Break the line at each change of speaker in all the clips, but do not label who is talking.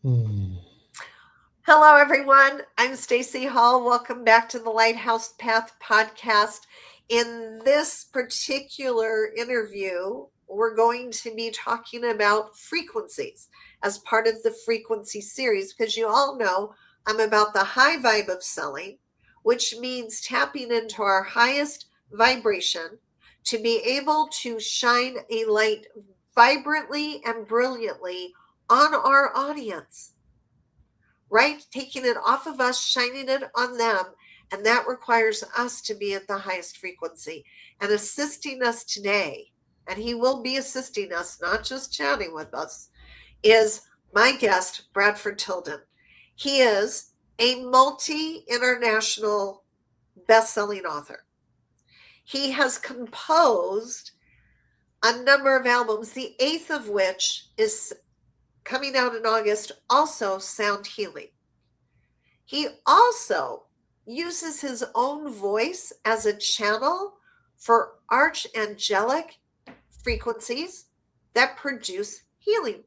Hmm.
Hello, everyone. I'm Stacy Hall. Welcome back to the Lighthouse Path podcast. In this particular interview, we're going to be talking about frequencies as part of the frequency series because you all know I'm about the high vibe of selling, which means tapping into our highest vibration to be able to shine a light vibrantly and brilliantly on our audience, right? Taking it off of us, shining it on them. And that requires us to be at the highest frequency. And assisting us today, and he will be assisting us, not just chatting with us, is my guest, Bradford Tilden. He is a multi international best selling author. He has composed a number of albums, the eighth of which is coming out in August, also Sound Healing. He also uses his own voice as a channel for angelic frequencies that produce healing.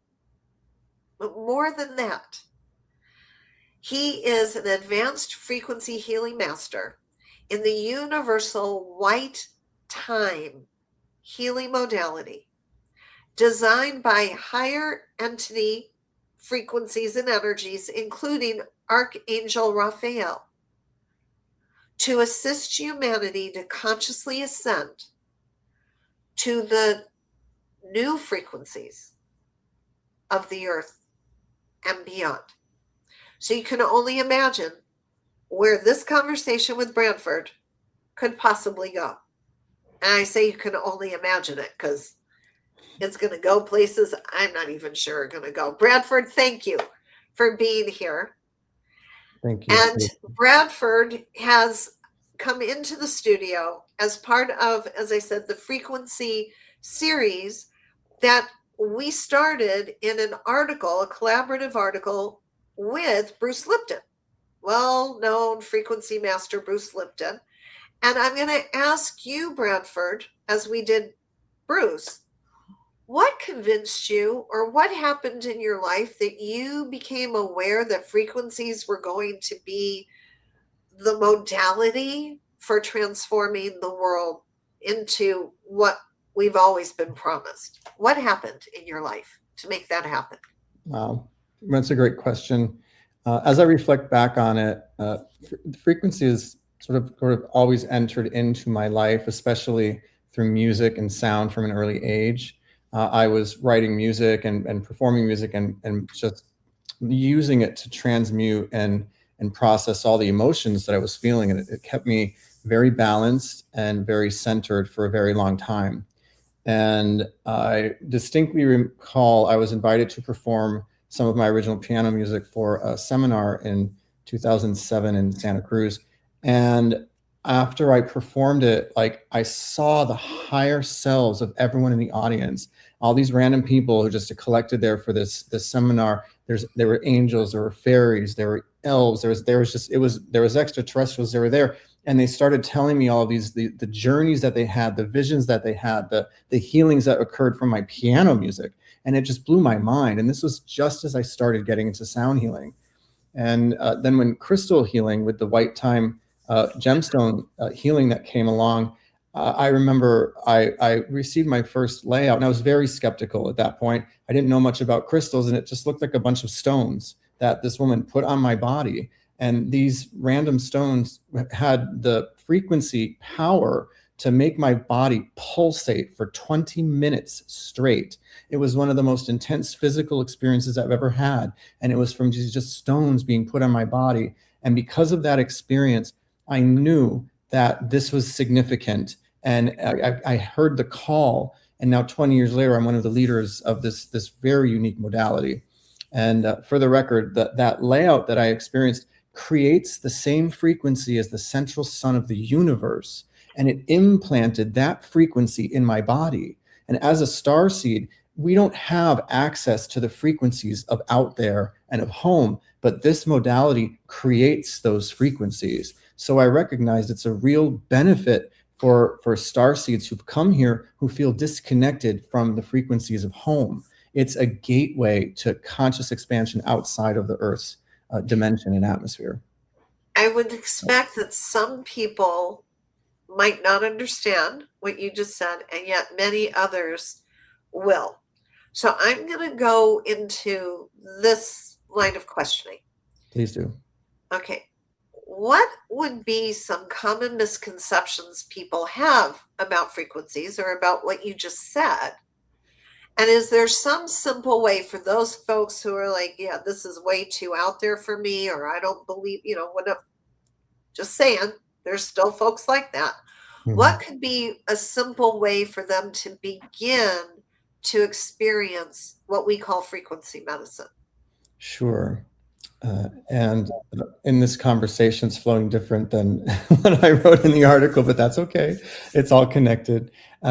But more than that, he is an advanced frequency healing master in the universal white time healing modality designed by higher entity frequencies and energies, including Archangel Raphael, to assist humanity to consciously ascend to the new frequencies of the earth and beyond. So you can only imagine where this conversation with Bradford could possibly go. And I say you can only imagine it because it's going to go places I'm not even sure are going to go. Bradford, thank you for being here.
Thank you,
And
Steve.
Bradford has come into the studio as part of, as I said, the frequency series that we started in an article, a collaborative article with Bruce Lipton, well-known frequency master Bruce Lipton. And I'm going to ask you, Bradford, as we did Bruce, what convinced you or what happened in your life that you became aware that frequencies were going to be the modality for transforming the world into what we've always been promised? What happened in your life to make that happen?
Wow, that's a great question. As I reflect back on it, frequency is sort of always entered into my life, especially through music and sound from an early age. I was writing music and performing music and just using it to transmute and process all the emotions that I was feeling, and it kept me very balanced and very centered for a very long time. And I distinctly recall I was invited to perform some of my original piano music for a seminar in 2007 in Santa Cruz. And after I performed it, like I saw the higher selves of everyone in the audience, all these random people who just collected there for this seminar. There were angels, there were fairies, there were elves, there was extraterrestrials, they were there, and they started telling me all of these the journeys that they had, the visions that they had, the healings that occurred from my piano music, and it just blew my mind. And this was just as I started getting into sound healing. And then when crystal healing with the white time gemstone healing that came along, I remember I received my first layout, and I was very skeptical at that point. I didn't know much about crystals, and it just looked like a bunch of stones that this woman put on my body. And these random stones had the frequency power to make my body pulsate for 20 minutes straight. It was one of the most intense physical experiences I've ever had. And it was from just stones being put on my body. And because of that experience, I knew that this was significant. And I heard the call. And now 20 years later, I'm one of the leaders of this very unique modality. And for the record, that layout that I experienced creates the same frequency as the central sun of the universe. And it implanted that frequency in my body. And as a star seed, we don't have access to the frequencies of out there and of home, but this modality creates those frequencies. So I recognized it's a real benefit for star seeds who've come here who feel disconnected from the frequencies of home. It's a gateway to conscious expansion outside of the Earth's dimension and atmosphere.
I would expect that some people might not understand what you just said, and yet many others will. So I'm going to go into this line of questioning.
Please do.
Okay. What would be some common misconceptions people have about frequencies or about what you just said? And is there some simple way for those folks who are like, yeah, this is way too out there for me, or I don't believe, whatever, just saying, there's still folks like that.
Mm-hmm.
What could be a simple way for them to begin to experience what we call frequency medicine?
Sure. And in this conversation, it's flowing different than what I wrote in the article, but that's okay. It's all connected.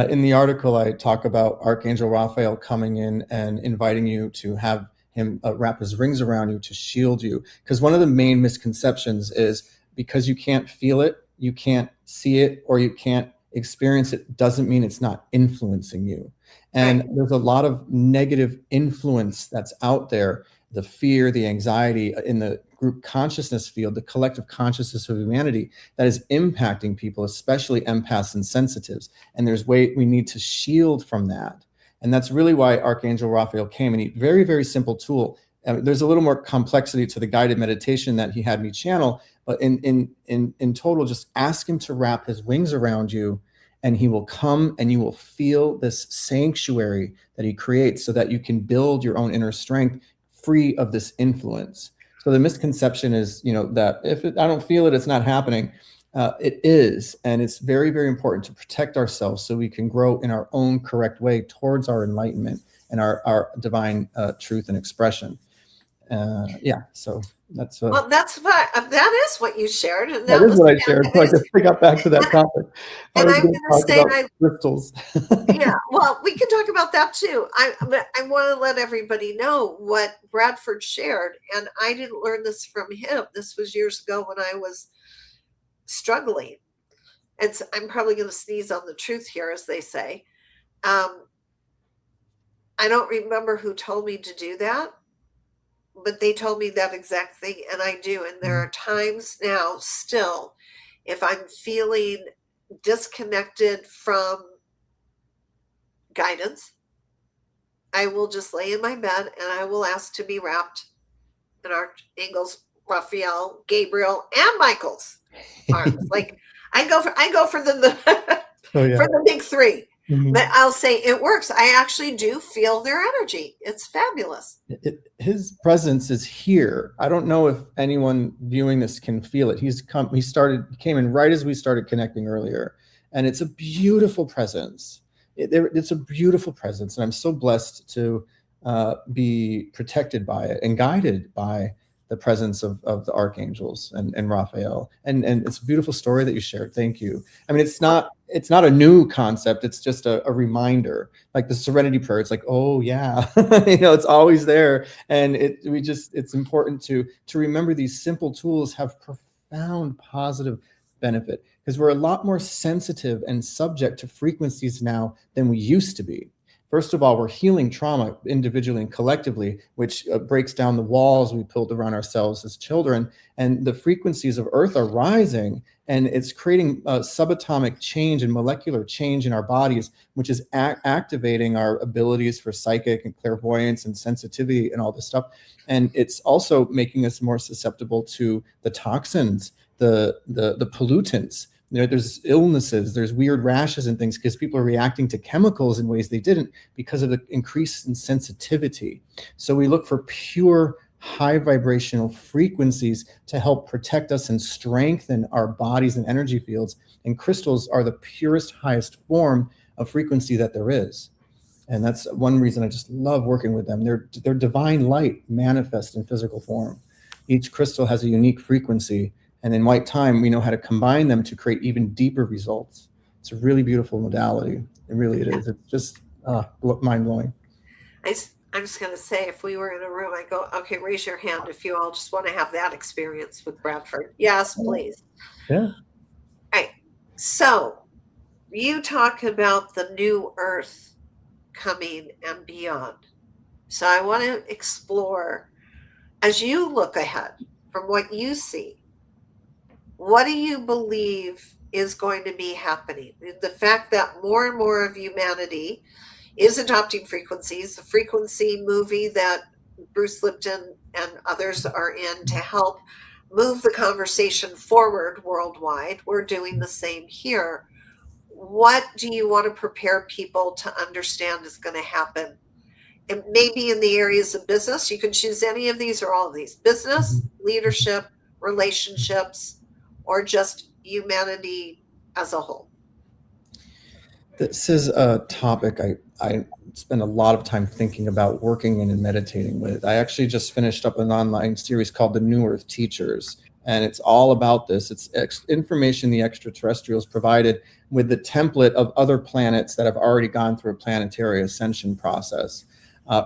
In the article, I talk about Archangel Raphael coming in and inviting you to have him wrap his rings around you to shield you. Because one of the main misconceptions is because you can't feel it, you can't see it, or you can't experience it, doesn't mean it's not influencing you. And
Right.
there's a lot of negative influence that's out there. The fear, the anxiety in the group consciousness field, the collective consciousness of humanity that is impacting people, especially empaths and sensitives. And there's way we need to shield from that. And that's really why Archangel Raphael came. And he very, very simple tool. There's a little more complexity to the guided meditation that he had me channel, but in total, just ask him to wrap his wings around you, and he will come and you will feel this sanctuary that he creates so that you can build your own inner strength free of this influence. So the misconception is, that if I don't feel it, it's not happening. It is, and it's very, very important to protect ourselves so we can grow in our own correct way towards our enlightenment and our divine truth and expression. So that's
Well, that is what you shared, and
that
that
is
was
what I shared. So I guess I got back to that topic. I
and
was
I'm
going
going
to
to
talk
say,
about crystals.
yeah, well, we can talk about that too. But I want to let everybody know what Bradford shared, and I didn't learn this from him. This was years ago when I was struggling. I'm probably going to sneeze on the truth here, as they say. I don't remember who told me to do that, but they told me that exact thing, and I do. And there are times now still, if I'm feeling disconnected from guidance, I will just lay in my bed and I will ask to be wrapped in archangels Raphael, Gabriel, and Michael's arms. Like I go for the
Oh yeah.
for the big three.
Mhm.
But I'll say it works. I actually do feel their energy. It's fabulous.
His presence is here. I don't know if anyone viewing this can feel it. He came in right as we started connecting earlier, and it's a beautiful presence. It's a beautiful presence, and I'm so blessed to be protected by it and guided by the presence of the archangels and Raphael. And it's a beautiful story that you shared. Thank you. I mean, it's not a new concept. It's just a reminder, like the serenity prayer. It's like, oh yeah, it's always there. And it's important to remember these simple tools have profound positive benefit, because we're a lot more sensitive and subject to frequencies now than we used to be. First of all, we're healing trauma individually and collectively, which breaks down the walls we built around ourselves as children. And the frequencies of Earth are rising, and it's creating subatomic change and molecular change in our bodies, which is activating our abilities for psychic and clairvoyance and sensitivity and all this stuff. And it's also making us more susceptible to the toxins, the pollutants. There's illnesses, there's weird rashes and things because people are reacting to chemicals in ways they didn't because of the increase in sensitivity. So we look for pure, high vibrational frequencies to help protect us and strengthen our bodies and energy fields. And crystals are the purest, highest form of frequency that there is. And that's one reason I just love working with them. They're divine light manifest in physical form. Each crystal has a unique frequency. And in white time, we know how to combine them to create even deeper results. It's a really beautiful modality. It is. It's just mind-blowing.
I'm just going to say, if we were in a room, I go, okay, raise your hand if you all just want to have that experience with Bradford. Yes, please.
Yeah.
All right. So you talk about the new earth coming and beyond. So I want to explore, as you look ahead from what you see, what do you believe is going to be happening? The fact that more and more of humanity is adopting frequencies, the frequency movie that Bruce Lipton and others are in to help move the conversation forward worldwide. We're doing the same here. What do you want to prepare people to understand is going to happen? And maybe in the areas of business, you can choose any of these or all of these: business, leadership, relationships, or just humanity as a whole.
This is a topic I spend a lot of time thinking about, working in and meditating with. I actually just finished up an online series called The New Earth Teachers, and it's all about this. It's information the extraterrestrials provided with the template of other planets that have already gone through a planetary ascension process.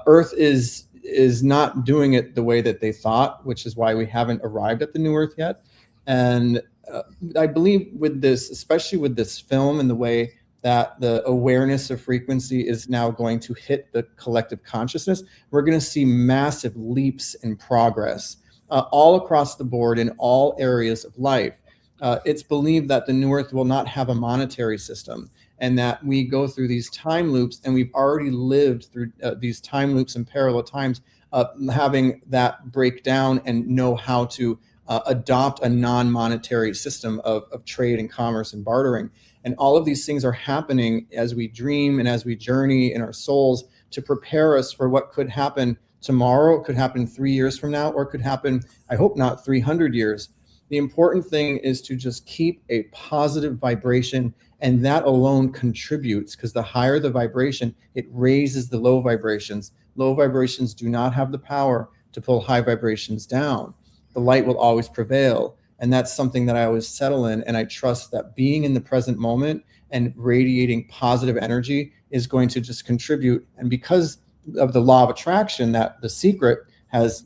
Earth is not doing it the way that they thought, which is why we haven't arrived at the New Earth yet. And I believe with this, especially with this film and the way that the awareness of frequency is now going to hit the collective consciousness, we're going to see massive leaps in progress all across the board in all areas of life. It's believed that the New Earth will not have a monetary system, and that we go through these time loops, and we've already lived through these time loops and parallel times, having that break down and know how to adopt a non-monetary system of trade and commerce and bartering. And all of these things are happening as we dream and as we journey in our souls to prepare us for what could happen tomorrow. It could happen 3 years from now, or it could happen, I hope not, 300 years. The important thing is to just keep a positive vibration, and that alone contributes, because the higher the vibration, it raises the low vibrations. Low vibrations do not have the power to pull high vibrations down. The light will always prevail. And that's something that I always settle in. And I trust that being in the present moment and radiating positive energy is going to just contribute. And because of the law of attraction that The Secret has,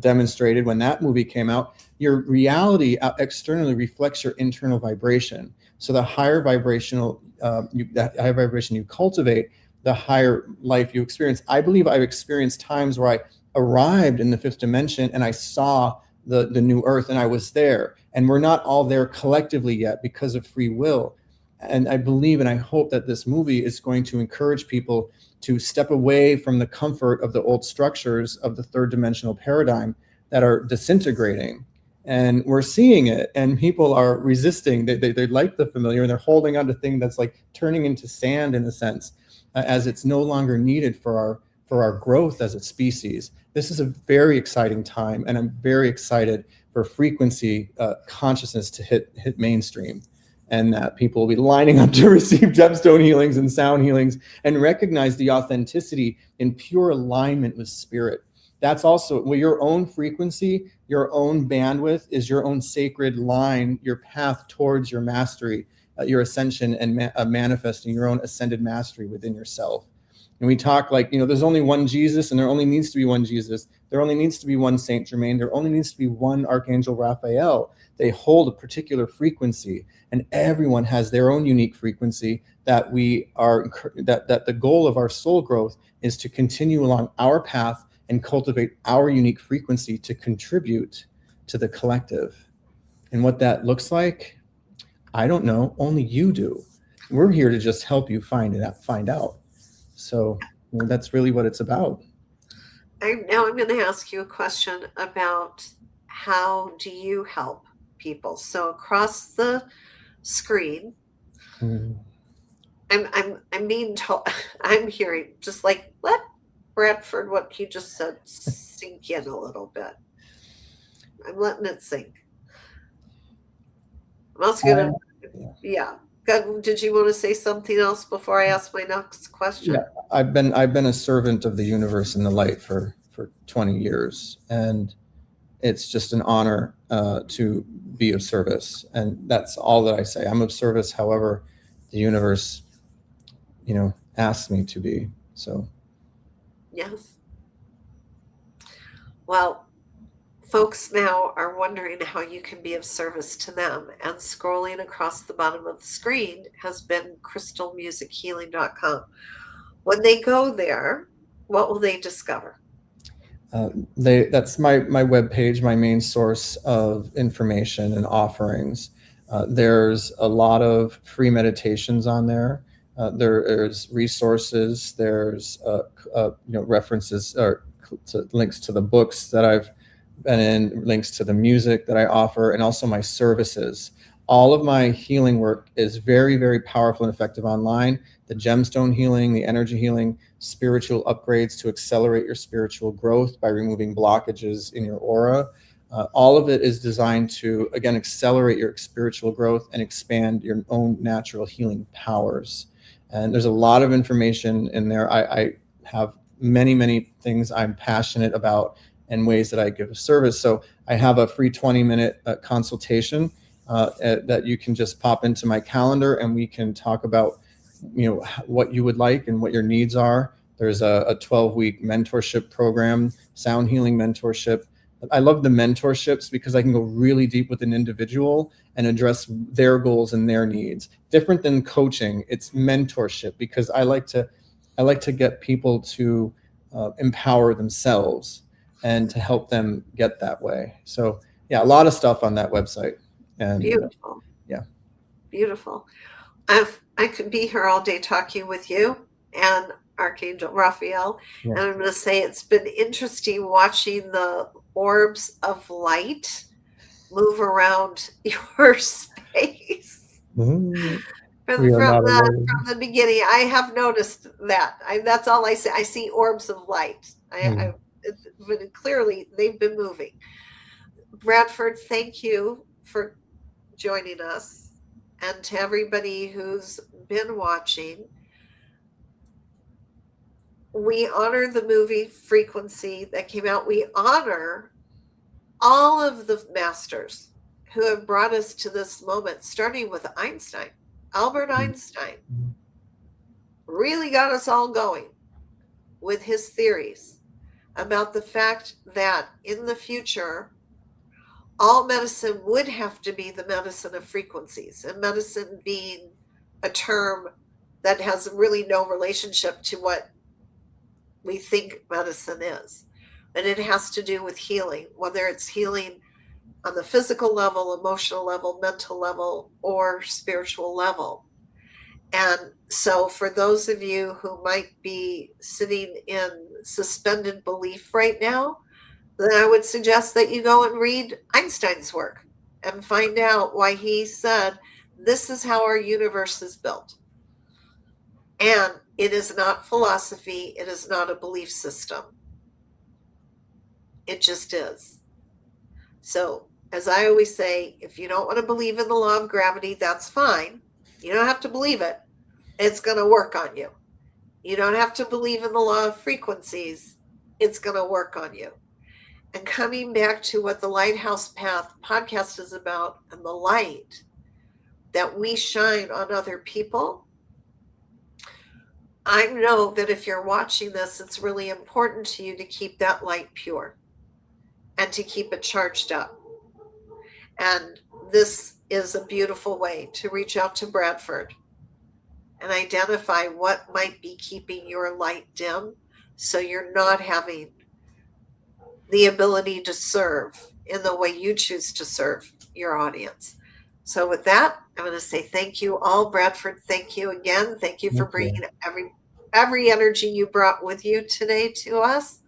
demonstrated when that movie came out, your reality externally reflects your internal vibration. So the higher vibrational, that higher vibration you cultivate, the higher life you experience. I believe I've experienced times where I arrived in the fifth dimension and I saw the new earth, and I was there, and we're not all there collectively yet because of free will. And I believe and I hope that this movie is going to encourage people to step away from the comfort of the old structures of the third dimensional paradigm that are disintegrating. And we're seeing it, and people are resisting. They like the familiar, and they're holding on to things that's like turning into sand in a sense, as it's no longer needed for our growth as a species. This is a very exciting time, and I'm very excited for frequency consciousness to hit mainstream, and that people will be lining up to receive gemstone healings and sound healings and recognize the authenticity in pure alignment with spirit. That's also your own frequency, your own bandwidth is your own sacred line, your path towards your mastery, your ascension, and manifesting your own ascended mastery within yourself. And we talk like, there's only one Jesus, and there only needs to be one Jesus. There only needs to be one Saint Germain. There only needs to be one Archangel Raphael. They hold a particular frequency, and everyone has their own unique frequency that that the goal of our soul growth is to continue along our path and cultivate our unique frequency to contribute to the collective. And what that looks like, I don't know. Only you do. We're here to just help you find out. So that's really what it's about.
Now I'm going to ask you a question about how do you help people? So across the screen, I'm being told, I'm hearing, just like, let Bradford, what he just said, sink in a little bit. I'm letting it sink. I'm also going to, yeah. Did you want to say something else before I ask my next question?
Yeah, I've been a servant of the universe and the light for 20 years, and it's just an honor to be of service, and that's all that I say. I'm of service, however the universe, asks me to be. So,
yes. Well, folks now are wondering how you can be of service to them, and scrolling across the bottom of the screen has been crystalmusichealing.com. When they go there, what will they discover?
That's my webpage, my main source of information and offerings. There's a lot of free meditations on there. There's resources. There's references or links to the books that I've been in, links to the music that I offer, and also my services. All of my healing work is very, very powerful and effective online. The gemstone healing, the energy healing, spiritual upgrades to accelerate your spiritual growth by removing blockages in your aura. All of it is designed to, again, accelerate your spiritual growth and expand your own natural healing powers. And there's a lot of information in there. I have many, many things I'm passionate about and ways that I give service. So I have a free 20-minute consultation that you can just pop into my calendar, and we can talk about what you would like and what your needs are. There's a 12-week mentorship program, sound healing mentorship. I love the mentorships because I can go really deep with an individual and address their goals and their needs. Different than coaching, it's mentorship, because I like to get people to empower themselves and to help them get that way. So yeah, a lot of stuff on that website. And
Beautiful.
Yeah.
Beautiful. I could be here all day talking with you and Archangel Raphael.
Yeah.
And I'm going to say it's been interesting watching the orbs of light move around your space.
Mm-hmm.
From the beginning, I have noticed that. That's all I say. I see orbs of light. But clearly, they've been moving. Bradford, thank you for joining us. And to everybody who's been watching, we honor the movie Frequency that came out. We honor all of the masters who have brought us to this moment, starting with Einstein. Albert Einstein really got us all going with his theories about the fact that in the future, all medicine would have to be the medicine of frequencies, and medicine being a term that has really no relationship to what we think medicine is. And it has to do with healing, whether it's healing on the physical level, emotional level, mental level, or spiritual level. And so for those of you who might be sitting in suspended belief right now, then I would suggest that you go and read Einstein's work and find out why he said, this is how our universe is built. And it is not philosophy. It is not a belief system. It just is. So, as I always say, if you don't want to believe in the law of gravity, that's fine. You don't have to believe it. It's going to work on you. You don't have to believe in the law of frequencies. It's going to work on you. And coming back to what the Lighthouse Path podcast is about, and the light that we shine on other people, I know that if you're watching this, it's really important to you to keep that light pure and to keep it charged up. And this is a beautiful way to reach out to Bradford and identify what might be keeping your light dim, so you're not having the ability to serve in the way you choose to serve your audience. So with that, I'm going to say thank you all. Bradford, thank you again. Thank you for bringing every energy you brought with you today to us.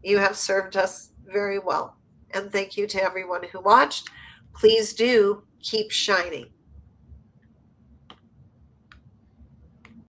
You have served us very well. And thank you to everyone who watched. Please do keep shining.